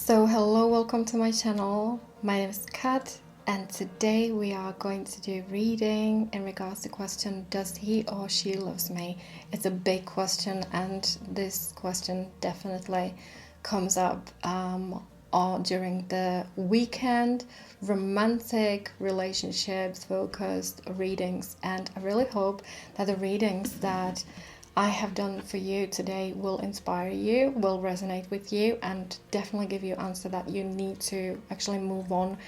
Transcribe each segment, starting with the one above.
So hello, welcome to my channel. My name is Kat, and today we are going to do reading in regards to the question, does he or she loves me? It's a big question, and this question definitely comes up during the weekend romantic relationships focused readings, and I really hope that the readings that I have done for you today will inspire you, will resonate with you, and definitely give you an answer that you need to actually move on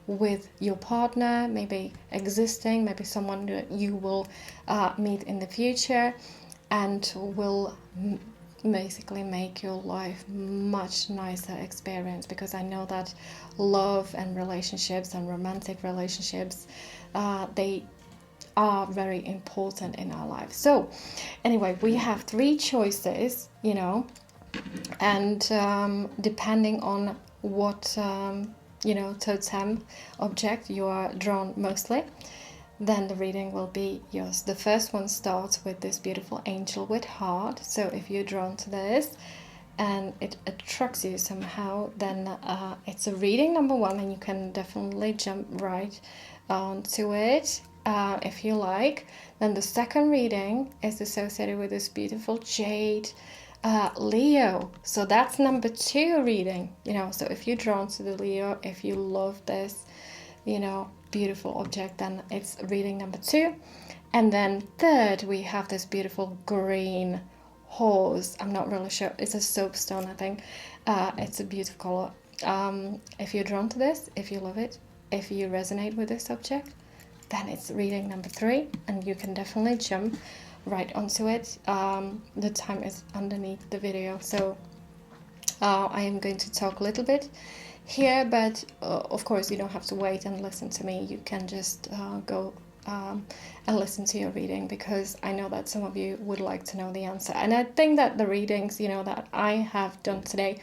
with your partner, maybe existing, maybe someone that you will meet in the future, and will basically make your life much nicer experience, because I know that love and relationships and romantic relationships, they are very important in our life. So anyway, we have three choices, and depending on what totem object you are drawn mostly, then the reading will be yours. The first one starts with this beautiful angel with heart. So if you're drawn to this and it attracts you somehow, then it's a reading number one, and you can definitely jump right onto it if you like. Then the second reading is associated with this beautiful jade Leo. So that's number two reading, so if you're drawn to the Leo, if you love this, beautiful object, then it's reading number two. And then third, we have this beautiful green horse. I'm not really sure, it's a soapstone, I think. It's a beautiful color. If you're drawn to this, if you love it, if you resonate with this object, then it's reading number three, and you can definitely jump right onto it. The time is underneath the video, so I am going to talk a little bit here, but of course you don't have to wait and listen to me. You can just go and listen to your reading, because I know that some of you would like to know the answer, and I think that the readings that I have done today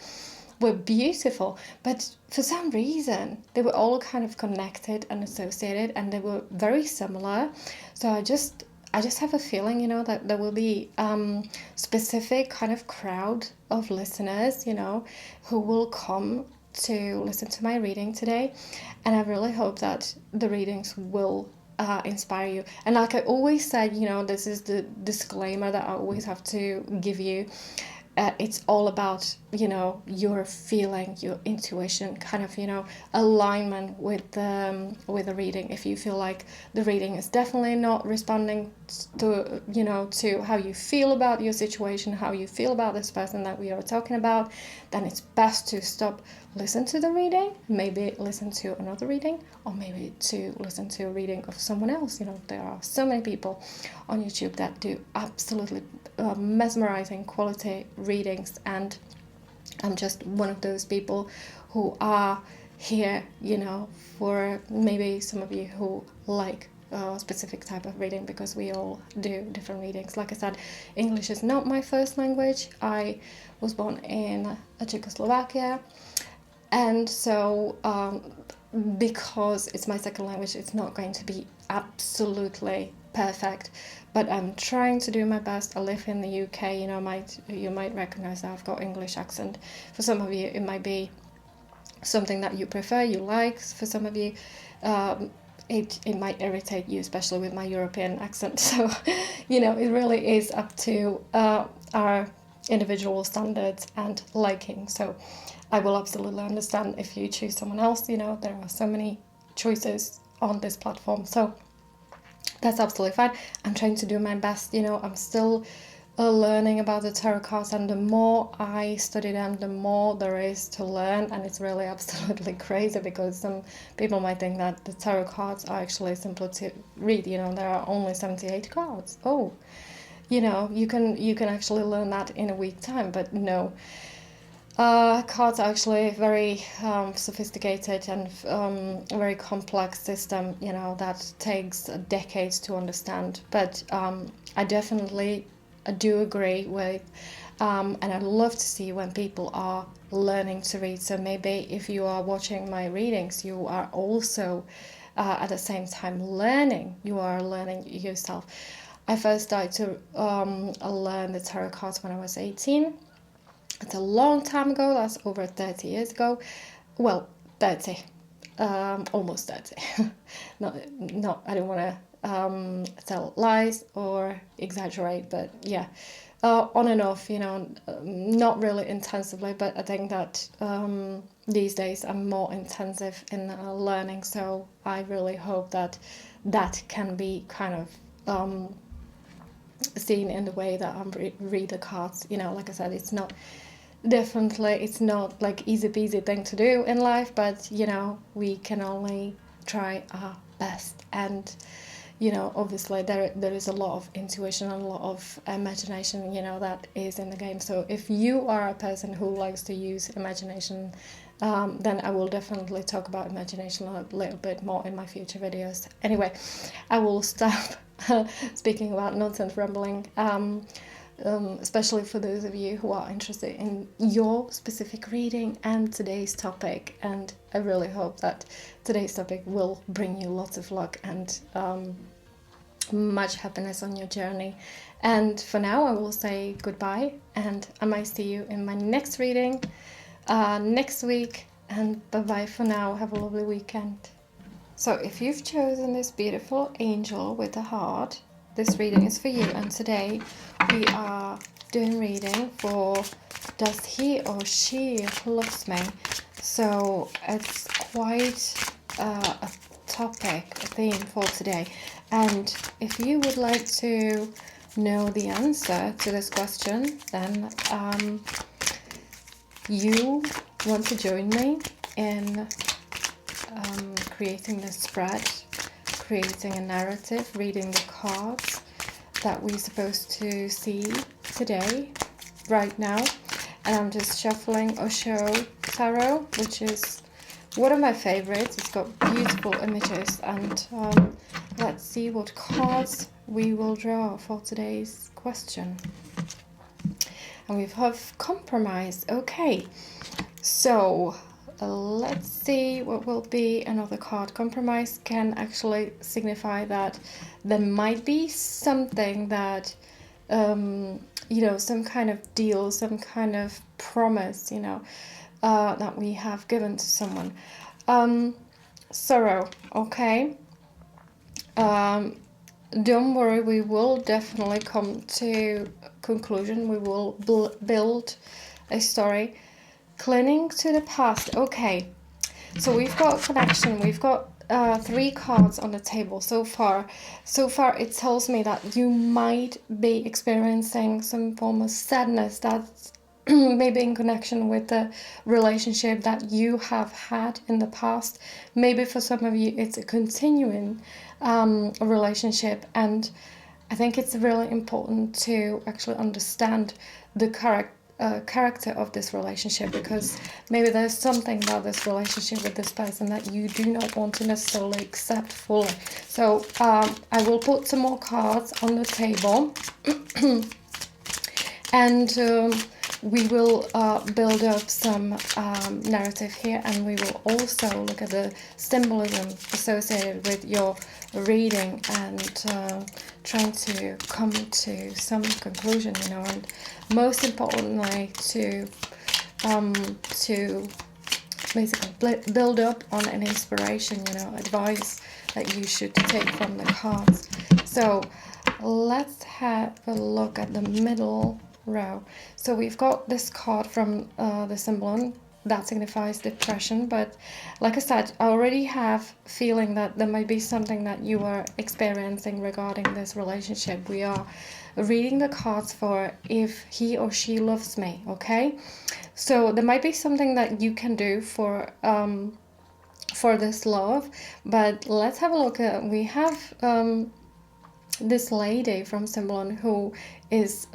were beautiful, but for some reason they were all kind of connected and associated, and they were very similar. So I just have a feeling, that there will be specific kind of crowd of listeners, who will come to listen to my reading today, and I really hope that the readings will inspire you. And like I always said, this is the disclaimer that I always have to give you. It's all about your feeling, your intuition, kind of alignment with the reading. If you feel like the reading is definitely not responding to to how you feel about your situation, how you feel about this person that we are talking about, then it's best to stop, listen to the reading, maybe listen to another reading, or maybe to listen to a reading of someone else. There are so many people on YouTube that do absolutely mesmerizing quality readings, and I'm just one of those people who are here, for maybe some of you who like a specific type of reading, because we all do different readings. Like I said, English is not my first language. I was born in Czechoslovakia, and so because it's my second language, it's not going to be absolutely perfect, but I'm trying to do my best. I live in the UK, you might recognize that I've got English accent. For some of you, it might be something that you prefer, you like. For some of you, it might irritate you, especially with my European accent. So, it really is up to our individual standards and liking. So I will absolutely understand if you choose someone else. There are so many choices on this platform, so that's absolutely fine. I'm trying to do my best. I'm still learning about the tarot cards, and the more I study them, the more there is to learn, and it's really absolutely crazy, because some people might think that the tarot cards are actually simple to read. There are only 78 cards. Oh, you can actually learn that in a week time, but no. Cards are actually very sophisticated and very complex system, that takes decades to understand. But I definitely do agree with, and I love to see when people are learning to read. So maybe if you are watching my readings, you are also at the same time learning. You are learning yourself. I first started to learn the tarot cards when I was 18. It's a long time ago. That's over 30 years ago. Well, 30. Almost 30. No, I don't want to tell lies or exaggerate, but yeah, on and off, not really intensively, but I think that these days I'm more intensive in learning, so I really hope that that can be kind of seen in the way that I read the cards. Like I said, it's not like easy peasy thing to do in life, but we can only try our best. And obviously there is a lot of intuition and a lot of imagination that is in the game. So if you are a person who likes to use imagination, then I will definitely talk about imagination a little bit more in my future videos. Anyway, I will stop speaking about nonsense rambling, especially for those of you who are interested in your specific reading and today's topic. And I really hope that today's topic will bring you lots of luck and much happiness on your journey. And for now, I will say goodbye, and I might see you in my next reading next week. And bye-bye for now. Have a lovely weekend. So if you've chosen this beautiful angel with a heart, this reading is for you. And today we are doing reading for does he or she loves me. So it's quite a topic, a theme for today. And if you would like to know the answer to this question, then you want to join me in creating this spread, creating a narrative, reading the cards that we're supposed to see today, right now. And I'm just shuffling Osho Tarot, which is one of my favorites. It's got beautiful images, and let's see what cards we will draw for today's question. And we have compromise. Okay, so let's see what will be another card. Compromise can actually signify that there might be something that some kind of deal, some kind of promise, that we have given to someone. Sorrow, okay. Don't worry, we will definitely come to conclusion. We will build a story. Clinging to the past, okay. So we've got connection. We've got 3 cards on the table so far. So far, it tells me that you might be experiencing some form of sadness that's maybe in connection with the relationship that you have had in the past. Maybe for some of you, it's a continuing relationship. And I think it's really important to actually understand the character of this relationship, because maybe there's something about this relationship with this person that you do not want to necessarily accept fully. So I will put some more cards on the table and we will build up some narrative here, and we will also look at the symbolism associated with your reading and trying to come to some conclusion, and most importantly to basically build up on an inspiration, advice that you should take from the cards. So let's have a look at the middle row. So we've got this card from the symbol that signifies depression, but like I said, I already have feeling that there might be something that you are experiencing regarding this relationship. We are reading the cards for if he or she loves me, okay? So there might be something that you can do for this love, but let's have a look at, we have this lady from Symbolon who is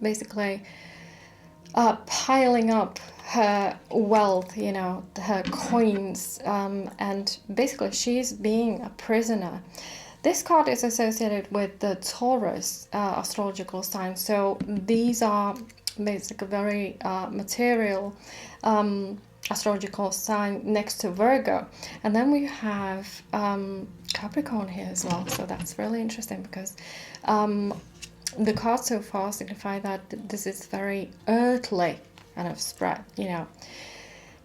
basically piling up her wealth, her coins, and basically she's being a prisoner. This card is associated with the Taurus astrological sign, so these are basically very material astrological sign next to Virgo. And then we have Capricorn here as well, so that's really interesting because the cards so far signify that this is very earthly, kind of spread, you know.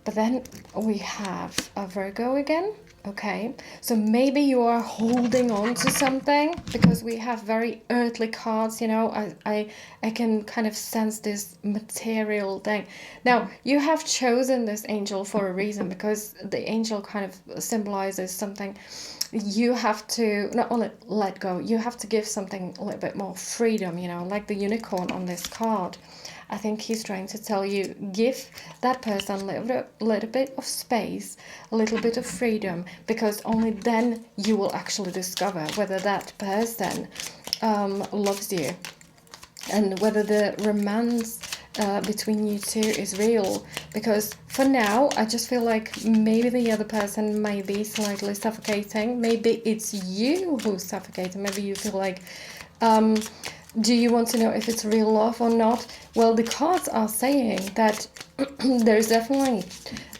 But then we have a Virgo again. Okay, so maybe you are holding on to something, because we have very earthly cards, you know. I can kind of sense this material thing. Now, you have chosen this angel for a reason, because the angel kind of symbolizes something. You have to not only let go, you have to give something a little bit more freedom, you know, like the unicorn on this card. I think he's trying to tell you, give that person a little bit of space, a little bit of freedom, because only then you will actually discover whether that person loves you, and whether the romance between you two is real. Because for now, I just feel like maybe the other person may be slightly suffocating. Maybe it's you who's suffocating. Maybe you feel like, do you want to know if it's real love or not? Well, the cards are saying that there's definitely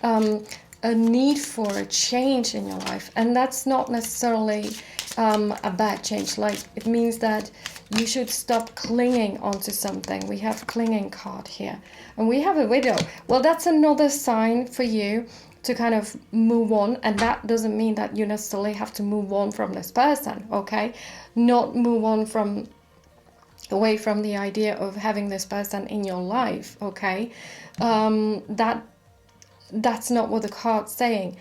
a need for a change in your life. And that's not necessarily a bad change. Like, it means that you should stop clinging onto something. We have clinging card here. And we have a widow. Well, that's another sign for you to kind of move on. And that doesn't mean that you necessarily have to move on from this person, okay? Not move on from away from the idea of having this person in your life, okay? That's not what the card's saying.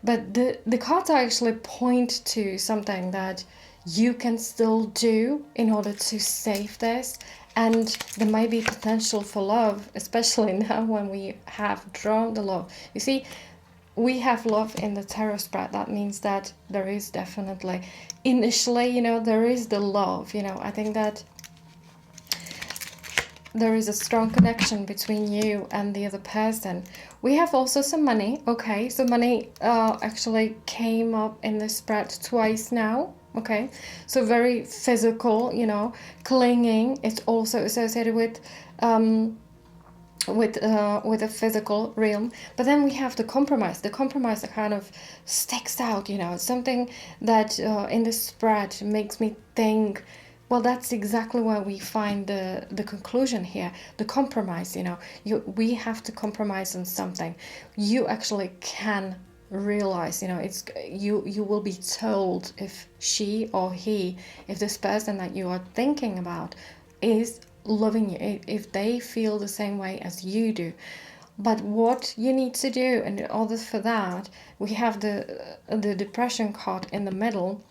But the cards actually point to something that you can still do in order to save this. And there might be potential for love, especially now when we have drawn the love. You see, we have love in the tarot spread. That means that there is definitely, initially, you know, there is the love, you know. I think that there is a strong connection between you and the other person. We have also some money, okay? So money actually came up in the spread twice now, okay? So very physical, you know, clinging. It's also associated with a physical realm. But then we have the compromise that kind of sticks out, you know. Something that in the spread makes me think, well, that's exactly where we find the conclusion here, the compromise, you know. We have to compromise on something. You actually can realize, you know, it's you will be told if she or he, if this person that you are thinking about is loving you, if they feel the same way as you do. But what you need to do in order for that, we have the depression card in the middle.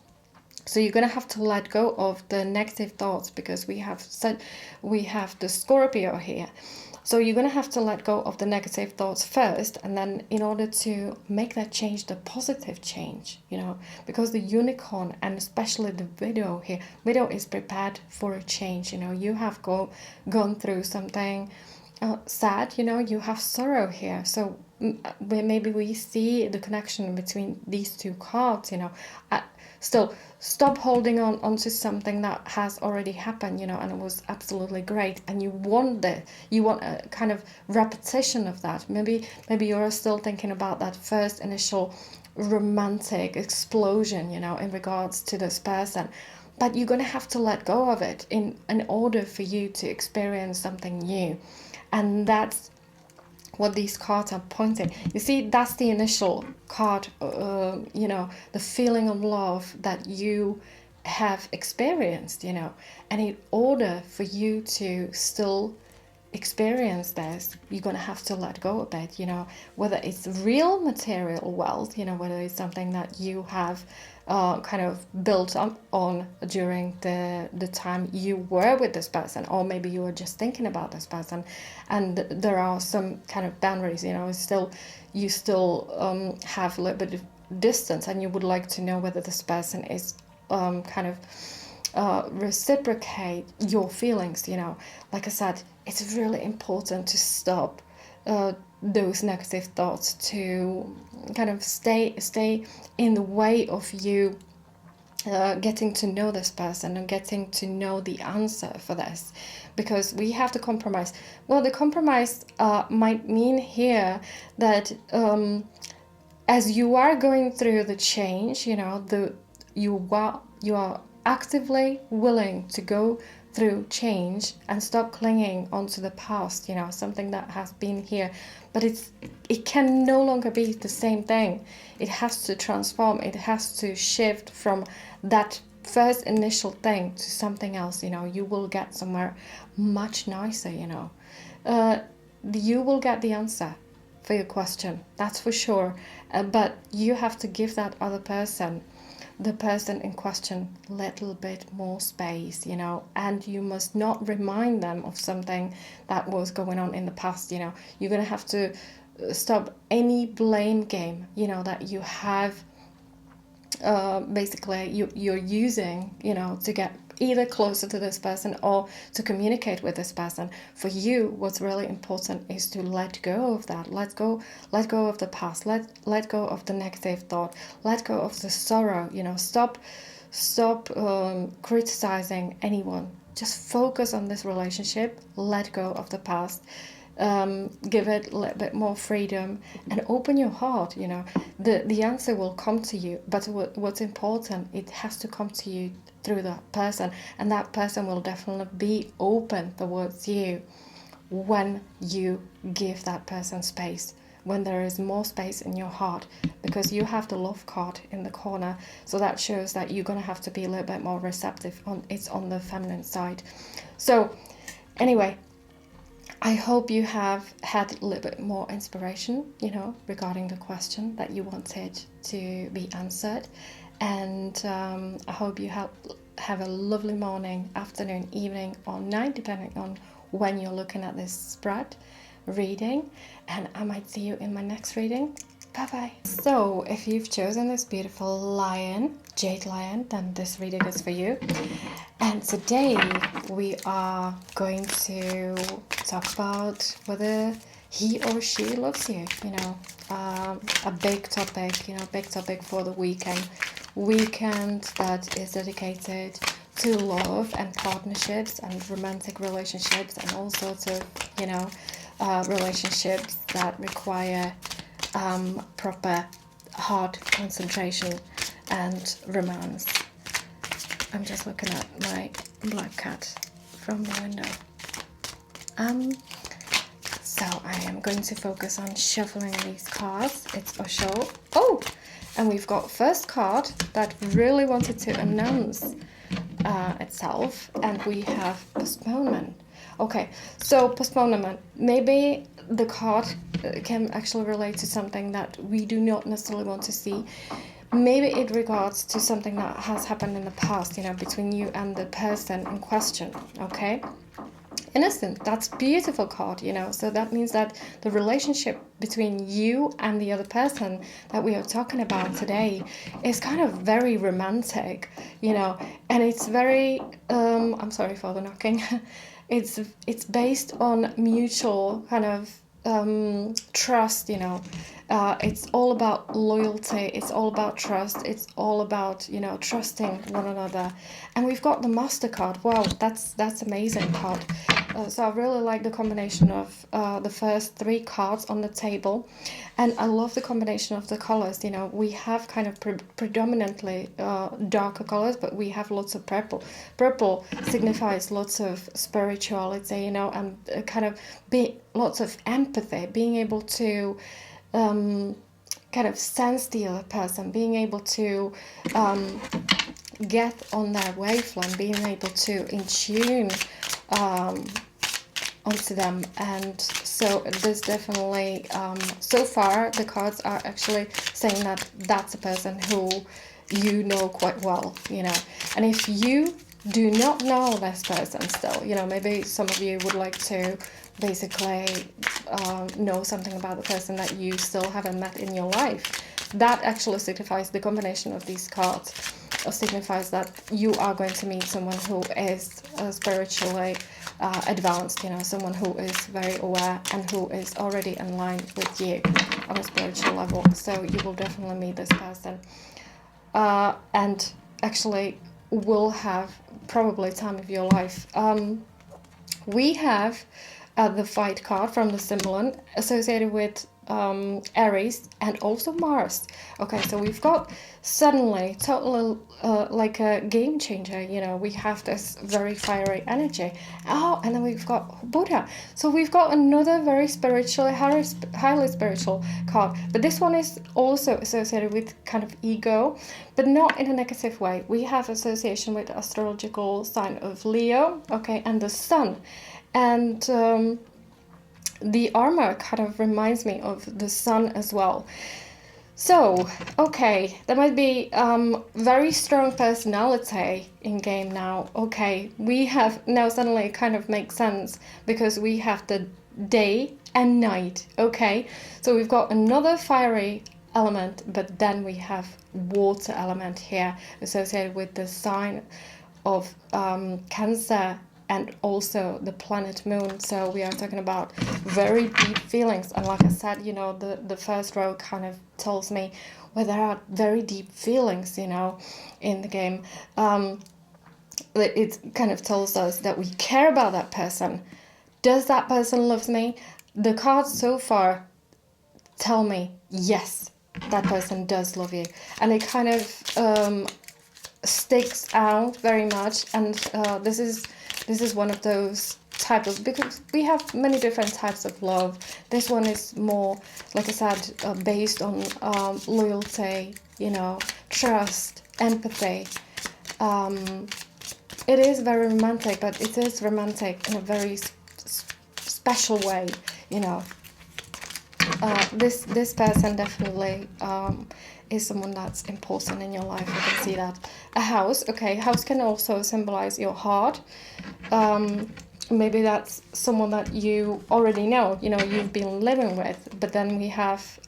So you're going to have to let go of the negative thoughts, because we have the Scorpio here. So you're going to have to let go of the negative thoughts first, and then in order to make that change, the positive change, you know, because the unicorn and especially the widow here, widow is prepared for a change, you know. You have gone through something sad, you know, you have sorrow here. So maybe we see the connection between these two cards, you know. Still, stop holding onto something that has already happened, you know, and it was absolutely great, and you want a kind of repetition of that. Maybe you're still thinking about that first initial romantic explosion, you know, in regards to this person, but you're going to have to let go of it in order for you to experience something new. And that's what these cards are pointing. You see, that's the initial card, you know, the feeling of love that you have experienced, you know. And in order for you to still experience this, you're going to have to let go of it, you know, whether it's real material wealth, you know, whether it's something that you have kind of built up on during the time you were with this person, or maybe you were just thinking about this person, and there are some kind of boundaries, you know. You still have a little bit of distance, and you would like to know whether this person is kind of reciprocate your feelings, you know. Like I said, it's really important to stop those negative thoughts to kind of stay in the way of you getting to know this person and getting to know the answer for this, because we have to compromise. Well, the compromise might mean here that as you are going through the change, you know, you are actively willing to go through change and stop clinging onto the past, something that has been here, but it can no longer be the same thing. It has to transform. It has to shift from that first initial thing to something else. You will get somewhere much nicer. You will get the answer for your question, that's for sure, but you have to give that other person, the person in question, a little bit more space, and you must not remind them of something that was going on in the past. You're going to have to stop any blame game, that you have basically you're using, to get either closer to this person or to communicate with this person. For you, what's really important is to let go of that. Let go of the past. Let go of the negative thought. Let go of the sorrow. Stop criticizing anyone. Just focus on this relationship. Let go of the past. Give it a little bit more freedom and open your heart. The answer will come to you, but what's important, it has to come to you through that person, and that person will definitely be open towards you when you give that person space, when there is more space in your heart, because you have the love card in the corner, so that shows that you're going to have to be a little bit more receptive. It's on the feminine side. So anyway, I hope you have had a little bit more inspiration, regarding the question that you wanted to be answered. And I hope you have a lovely morning, afternoon, evening, or night, depending on when you're looking at this spread reading. And I might see you in my next reading. Bye-bye. So if you've chosen this beautiful lion, jade lion, then this reading is for you. And today we are going to talk about whether he or she loves you, a big topic for the weekend that is dedicated to love and partnerships and romantic relationships and all sorts of, relationships that require proper hard concentration and romance. I'm just looking at my black cat from the window. So I am going to focus on shuffling these cards. It's Osho. Oh, and we've got first card that really wanted to announce itself, and we have postponement. Okay, so postponement. Maybe the card can actually relate to something that we do not necessarily want to see. Maybe it regards to something that has happened in the past, between you and the person in question, okay? Innocent, that's beautiful card, so that means that the relationship between you and the other person that we are talking about today is kind of very romantic, and it's very, I'm sorry for the knocking, it's based on mutual kind of trust, it's all about loyalty, it's all about trust, it's all about, trusting one another. And we've got the Master card. Wow, that's amazing card. So I really like the combination of the first three cards on the table, and I love the combination of the colors. We have kind of predominantly darker colors, but we have lots of purple. Purple signifies lots of spirituality, and kind of lots of empathy, being able to kind of sense the other person, being able to get on their wavelength, being able to in tune onto them. And so there's definitely so far the cards are actually saying that that's a person who you know quite well, and if you do not know this person still, maybe some of you would like to basically know something about the person that you still haven't met in your life. That actually signifies, the combination of these cards signifies that you are going to meet someone who is spiritually advanced, someone who is very aware and who is already in line with you on a spiritual level. So you will definitely meet this person, and actually will have probably time of your life. We have the fight card from the symbol associated with Aries and also Mars. Okay, so we've got suddenly total like a game changer. You know, we have this very fiery energy. Oh, and then we've got Buddha. So we've got another very spiritual, highly spiritual card. But this one is also associated with kind of ego, but not in a negative way. We have association with the astrological sign of Leo. Okay, and the Sun, and the armor kind of reminds me of the Sun as well. So, okay, there might be very strong personality in game now. Okay, we have now suddenly it kind of makes sense because we have the day and night. Okay, so we've got another fiery element, but then we have water element here associated with the sign of Cancer and also the planet Moon. So we are talking about very deep feelings. And like I said, you know, the first row kind of tells me where there are very deep feelings, you know, in the game. It kind of tells us that we care about that person. Does that person love me? The cards so far tell me, yes, that person does love you. And it kind of sticks out very much. And this is one of those types of, because we have many different types of love. This one is more, like I said, based on loyalty, you know, trust, empathy. It is very romantic, but it is romantic in a very special way, you know. This person definitely is someone that's important in your life. You can see that. A house, okay, house can also symbolize your heart. Maybe that's someone that you already know, you know, you've been living with, but then we have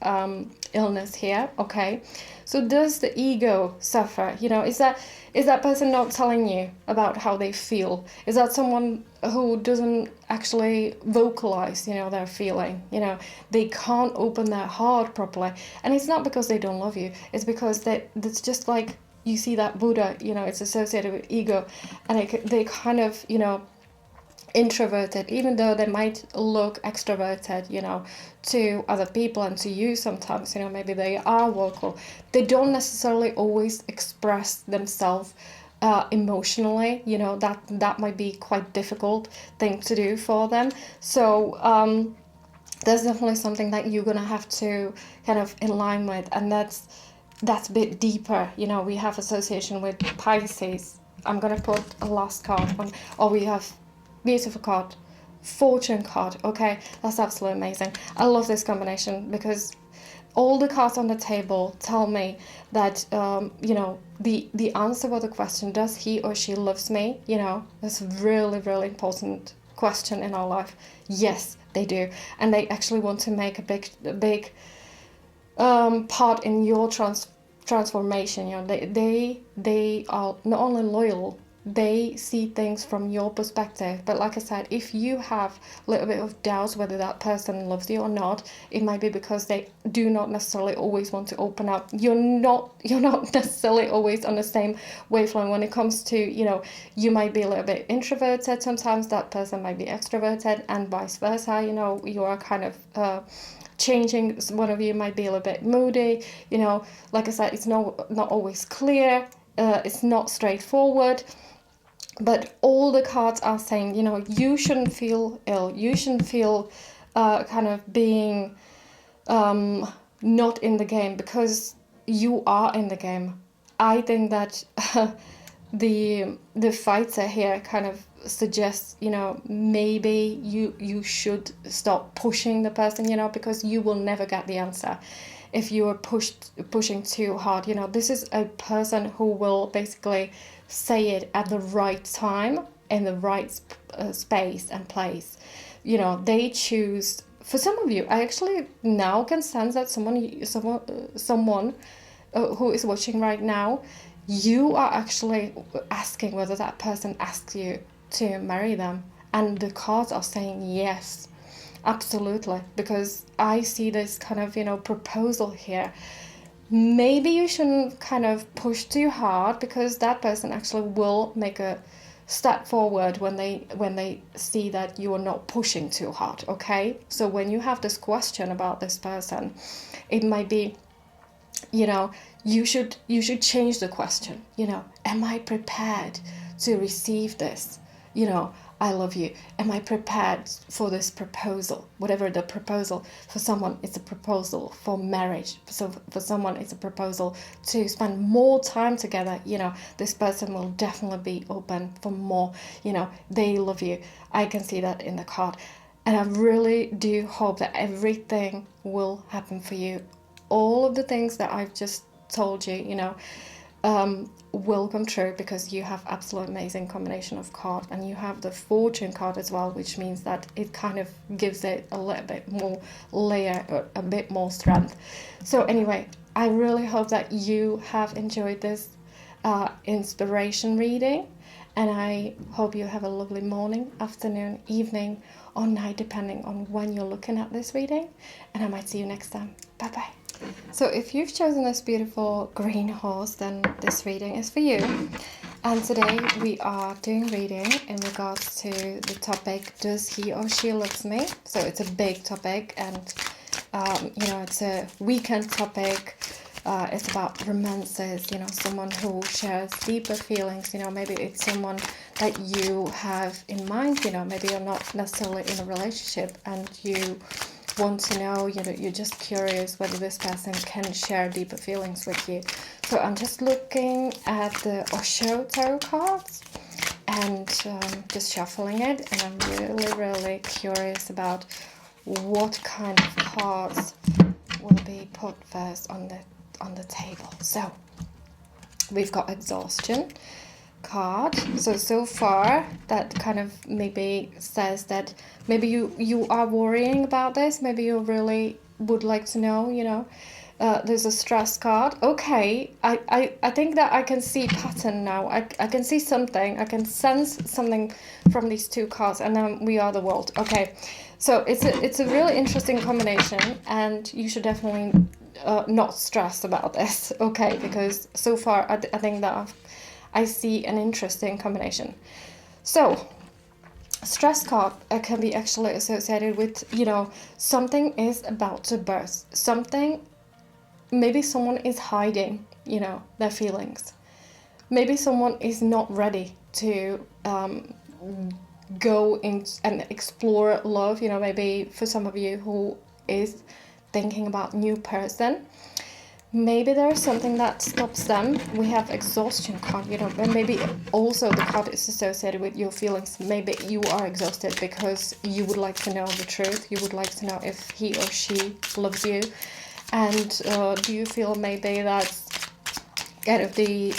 illness here, okay. So does the ego suffer? You know, is that person not telling you about how they feel? Is that someone who doesn't actually vocalize, you know, their feeling? You know, they can't open their heart properly. And it's not because they don't love you. It's because that's just like, you see that Buddha, you know, it's associated with ego. And they kind of, you know, introverted, even though they might look extroverted, you know, to other people and to you sometimes, you know, maybe they are vocal. They don't necessarily always express themselves emotionally, you know, that might be quite difficult thing to do for them. So there's definitely something that you're gonna have to kind of in line with, and that's a bit deeper. You know, we have association with Pisces. I'm gonna put a last card on, or we have beautiful card, fortune card. Okay, that's absolutely amazing. I love this combination because all the cards on the table tell me that you know, the answer for the question, does he or she loves me, you know, that's a really, really important question in our life. Yes, they do, and they actually want to make a big part in your transformation. You know, they are not only loyal, they see things from your perspective. But like I said, if you have a little bit of doubts whether that person loves you or not, it might be because they do not necessarily always want to open up. You're not necessarily always on the same wavelength when it comes to, you know, you might be a little bit introverted sometimes, that person might be extroverted, and vice versa. You know, you are kind of changing. One of you might be a little bit moody, you know. Like I said, it's not always clear, it's not straightforward. But all the cards are saying, you know, you shouldn't feel ill. You shouldn't feel kind of being not in the game, because you are in the game. I think that the fighter here kind of suggests, you know, maybe you should stop pushing the person, you know, because you will never get the answer if you are pushing too hard. You know, this is a person who will basically say it at the right time in the right space and place. You know, they choose. For some of you, I actually now can sense that someone who is watching right now, you are actually asking whether that person asks you to marry them, and the cards are saying yes, absolutely, because I see this kind of, you know, proposal here. Maybe you shouldn't kind of push too hard, because that person actually will make a step forward when they see that you are not pushing too hard. Okay, so when you have this question about this person, it might be, you should change the question. Am I prepared to receive this? I love you. Am I prepared for this proposal? Whatever the proposal. For someone, it's a proposal for marriage. So for someone, it's a proposal to spend more time together. This person will definitely be open for more. They love you. I can see that in the card. And I really do hope that everything will happen for you. All of the things that I've just told you, will come true, because you have absolutely amazing combination of cards, and you have the fortune card as well, which means that it kind of gives it a little bit more layer, or a bit more strength. So anyway, I really hope that you have enjoyed this inspiration reading, and I hope you have a lovely morning, afternoon, evening, or night, depending on when you're looking at this reading, and I might see you next time. Bye bye. So if you've chosen this beautiful green horse, then this reading is for you. And today we are doing reading in regards to the topic, does he or she loves me? So it's a big topic, and it's a weekend topic. It's about romances, someone who shares deeper feelings. Maybe it's someone that you have in mind. Maybe you're not necessarily in a relationship, and you want to know, you're just curious whether this person can share deeper feelings with you. So I'm just looking at the Osho tarot cards and just shuffling it, and I'm really, really curious about what kind of cards will be put first on the table. So we've got exhaustion card. So far that kind of maybe says that maybe you are worrying about this, maybe you really would like to know. There's a stress card. Okay, I think that I can see pattern now. I can see something, I can sense something from these two cards, and then we are the world. Okay, so it's a really interesting combination, and you should definitely not stress about this. Okay, because so far I think that I see an interesting combination. So, stress card can be actually associated with, something is about to burst. Maybe someone is hiding, their feelings. Maybe someone is not ready to go in and explore love. Maybe for some of you who is thinking about new person, maybe there's something that stops them. We have exhaustion card, and maybe also the card is associated with your feelings. Maybe you are exhausted because you would like to know the truth. You would like to know if he or she loves you. And do you feel maybe that's kind of the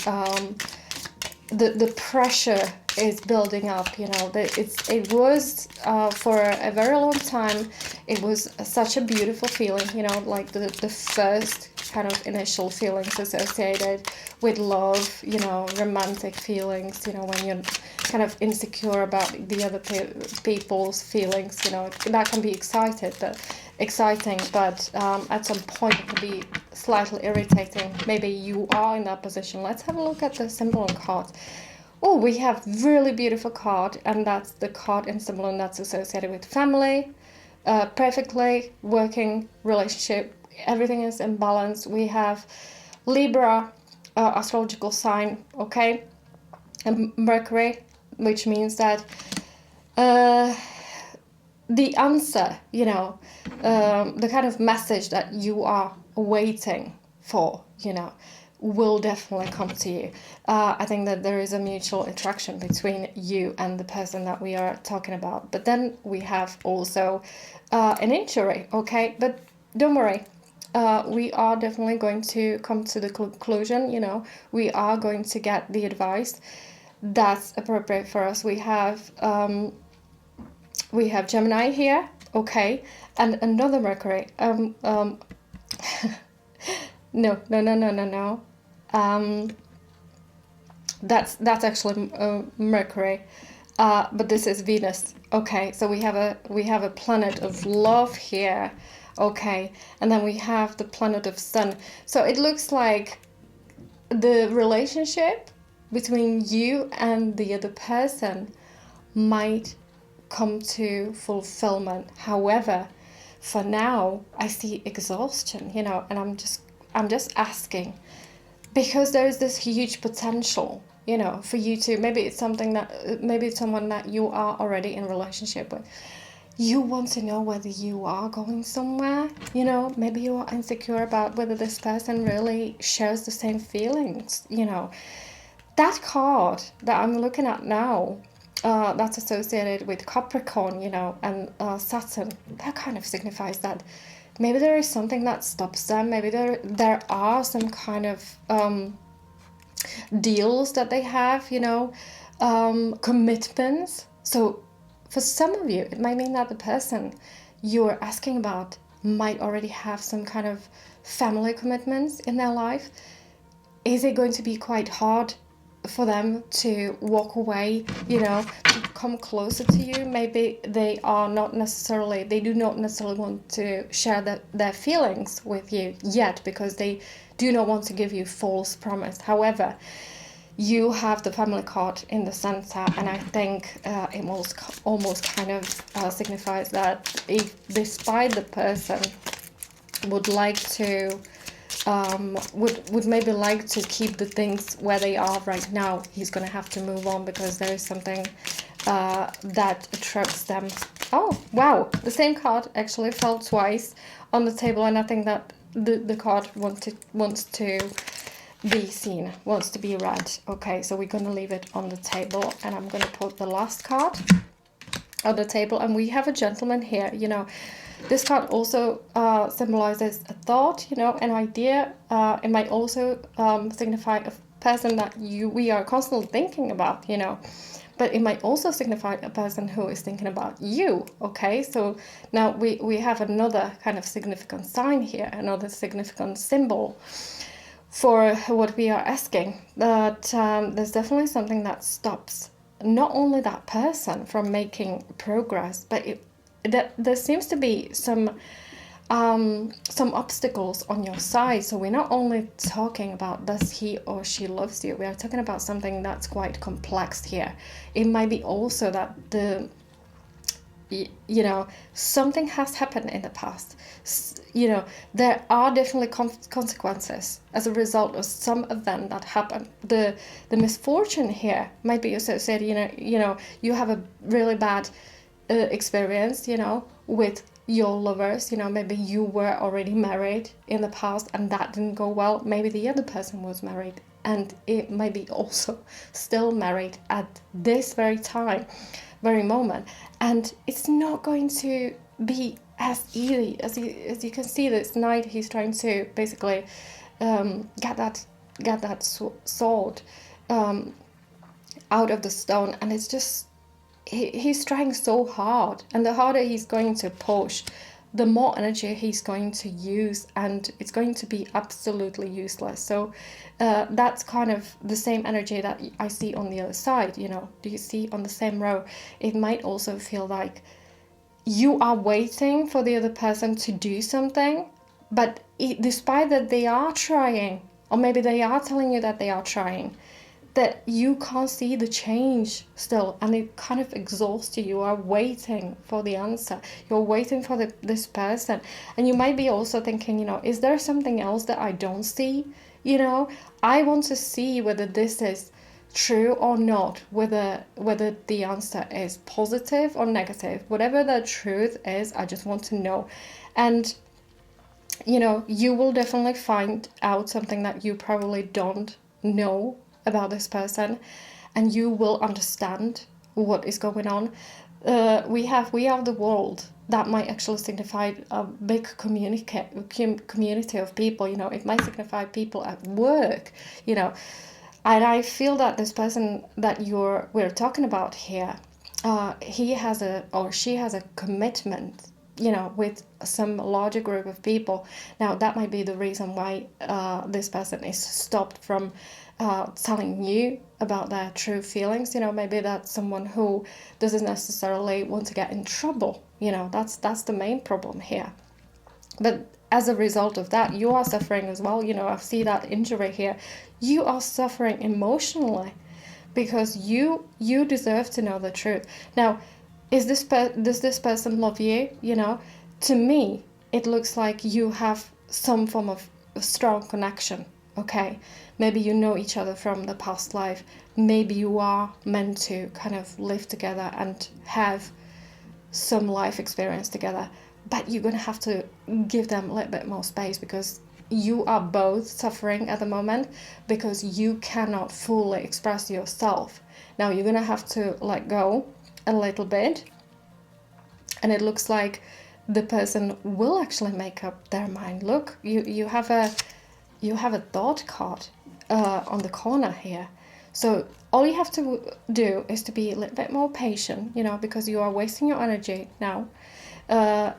pressure is building up, it was for a very long time, it was such a beautiful feeling, like the first kind of initial feelings associated with love, romantic feelings, when you're kind of insecure about the other people's feelings, that can be exciting, but at some point it can be slightly irritating. Maybe you are in that position. Let's have a look at the symbol and cards. Oh, we have really beautiful card, and that's the card in symbol, and that's associated with family, perfectly working relationship. Everything is in balance. We have Libra, astrological sign, okay, and Mercury, which means that the answer, the kind of message that you are waiting for, will definitely come to you. I think that there is a mutual attraction between you and the person that we are talking about. But then we have also an injury, okay? But don't worry. We are definitely going to come to the conclusion, we are going to get the advice that's appropriate for us. We have Gemini here, okay, and another Mercury. No. That's actually Mercury, but this is Venus. Okay, so we have a planet of love here. Okay, and then we have the planet of Sun. So it looks like the relationship between you and the other person might come to fulfillment. However, for now, I see exhaustion, and I'm just asking, because there is this huge potential, for you to, maybe it's someone that you are already in a relationship with. You want to know whether you are going somewhere, maybe you are insecure about whether this person really shares the same feelings, That card that I'm looking at now, that's associated with Capricorn, and Saturn, that kind of signifies that maybe there is something that stops them. Maybe there are some kind of deals that they have, commitments. So for some of you, it might mean that the person you're asking about might already have some kind of family commitments in their life. Is it going to be quite hard for them to walk away, to come closer to you? Maybe they do not necessarily want to share their feelings with you yet, because they do not want to give you false promise. However, you have the family card in the center, and I think it almost kind of signifies that if, despite the person would like to would maybe like to keep the things where they are right now, he's gonna have to move on, because there is something that attracts them. Oh wow, the same card actually fell twice on the table, and I think that the card wants to be seen, wants to be read. Okay, so we're gonna leave it on the table, and I'm gonna put the last card on the table, and we have a gentleman here. This card also symbolizes a thought, an idea. It might also signify a person that we are constantly thinking about, but it might also signify a person who is thinking about you. Okay, so now we have another kind of significant sign here, another significant symbol for what we are asking. That there's definitely something that stops not only that person from making progress, but there seems to be some obstacles on your side. So we're not only talking about does he or she loves you, we are talking about something that's quite complex here. It might be also that something has happened in the past. There are definitely consequences as a result of some event that happened. The misfortune here might be associated, you have a really bad experience, with your lovers. Maybe you were already married in the past and that didn't go well. Maybe the other person was married and it might be also still married at this very moment, and it's not going to be as easy as you can see. This knight, he's trying to basically get that sword out of the stone, and it's just he's trying so hard, and the harder he's going to push, the more energy he's going to use, and it's going to be absolutely useless. So that's kind of the same energy that I see on the other side. Do you see on the same row? It might also feel like you are waiting for the other person to do something, but despite that they are trying, or maybe they are telling you that they are trying, that you can't see the change still, and it kind of exhausts you. You are waiting for the answer. You're waiting for this person, and you might be also thinking, is there something else that I don't see? I want to see whether this is true or not, whether the answer is positive or negative. Whatever the truth is, I just want to know. And you will definitely find out something that you probably don't know about this person, and you will understand what is going on. We are the world. That might actually signify a big community of people. It might signify people at work, and I feel that this person that we're talking about here, he has she has a commitment, with some larger group of people. Now that might be the reason why this person is stopped from telling you about their true feelings. Maybe that's someone who doesn't necessarily want to get in trouble. That's the main problem here. But as a result of that, you are suffering as well. I see that injury here. You are suffering emotionally because you deserve to know the truth. Now, does this person love you? To me, it looks like you have some form of a strong connection. Okay, maybe you know each other from the past life. Maybe you are meant to kind of live together and have some life experience together, but you're gonna have to give them a little bit more space, because you are both suffering at the moment because you cannot fully express yourself. Now you're gonna have to let go a little bit, and it looks like the person will actually make up their mind. Look, you have a thought card on the corner here. So all you have to do is to be a little bit more patient, because you are wasting your energy now.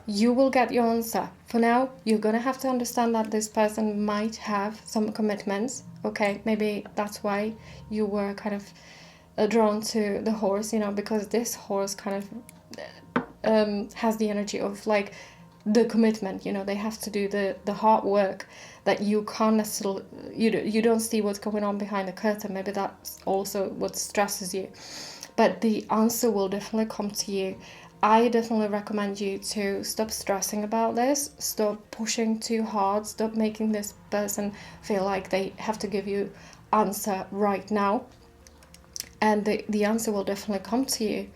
You will get your answer. For now, you're going to have to understand that this person might have some commitments. Okay, maybe that's why you were kind of drawn to the horse, because this horse kind of has the energy of like the commitment. They have to do the hard work that you can't necessarily, you don't see what's going on behind the curtain. Maybe that's also what stresses you, but the answer will definitely come to you. I definitely recommend you to stop stressing about this, stop pushing too hard, stop making this person feel like they have to give you answer right now, and the answer will definitely come to you.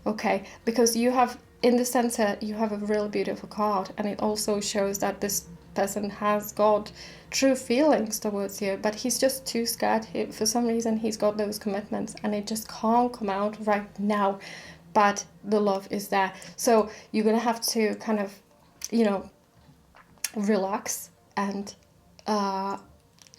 Okay, because you have in the center, you have a really beautiful card, and it also shows that this person has got true feelings towards you, but he's just too scared. For some reason, he's got those commitments, and it just can't come out right now. But the love is there, so you're gonna have to kind of, relax and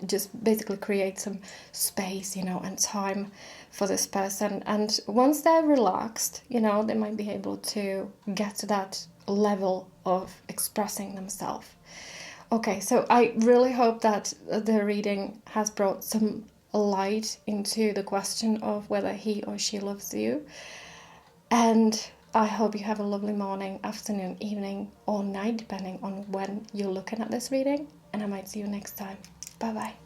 just basically create some space, and time for this person. And once they're relaxed, they might be able to get to that level of expressing themselves. Okay, so I really hope that the reading has brought some light into the question of whether he or she loves you. And I hope you have a lovely morning, afternoon, evening, or night, depending on when you're looking at this reading. And I might see you next time. Bye bye.